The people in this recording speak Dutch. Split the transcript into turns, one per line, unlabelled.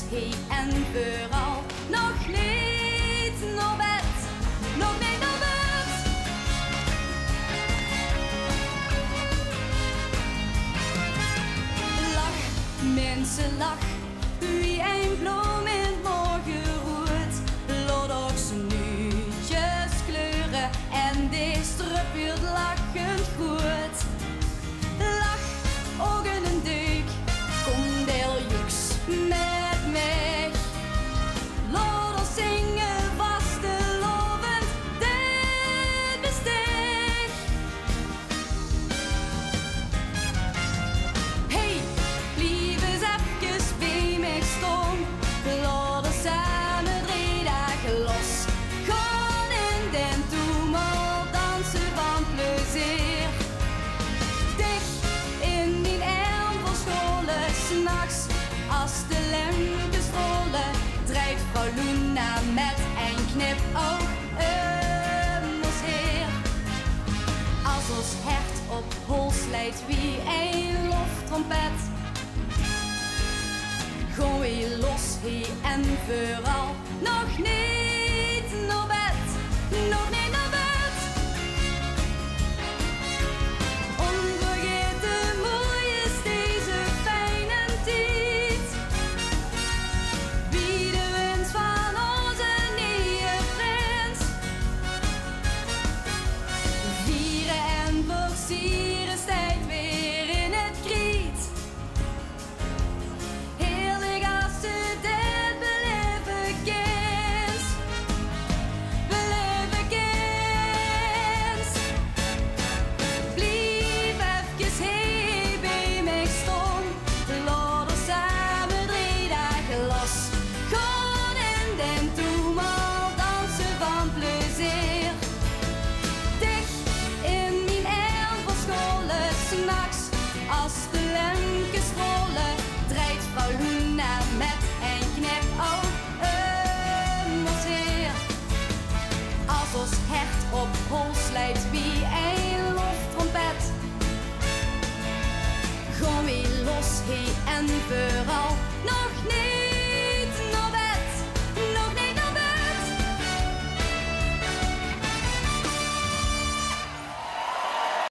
heen en vooral. Nog niet naar bed, nog niet naar bed. Lach, mensen lach, wie een bloem in het morgen roert. Laat ook zijn nuutjes kleuren en die struppelt lachend goed. Lach, ogen en deuk, kom deeljuks met mij. Laat ons zingen vastelovend dit bestek. Hey, blijf eens even bij mij staan. Laat ons samen 3 dagen los. Gaan in den toemel dansen van plezier. Dicht in mijn arm verscholen, 's nachts als de lente strollen, drijft vrouw Luna met een knipoog ons heer. Als ons hert op hol slijt wie een loftrompet, gaan we los hier en vooral. Nog niet naar bed, nog niet naar bed. Onvergeten mooi is deze fijne tijd. Wie de wens van onze nieuwe prins. Vieren en versieren stijgt weer in het kriet. Heerlijk als ze dit beleven kent. Beleven kent. Blijf even hier bij mij staan. Laat ons samen 3 dagen los. Gaan in den toemel dansen van plezier. Dicht in mijn arm verscholen, 's nachts als de lente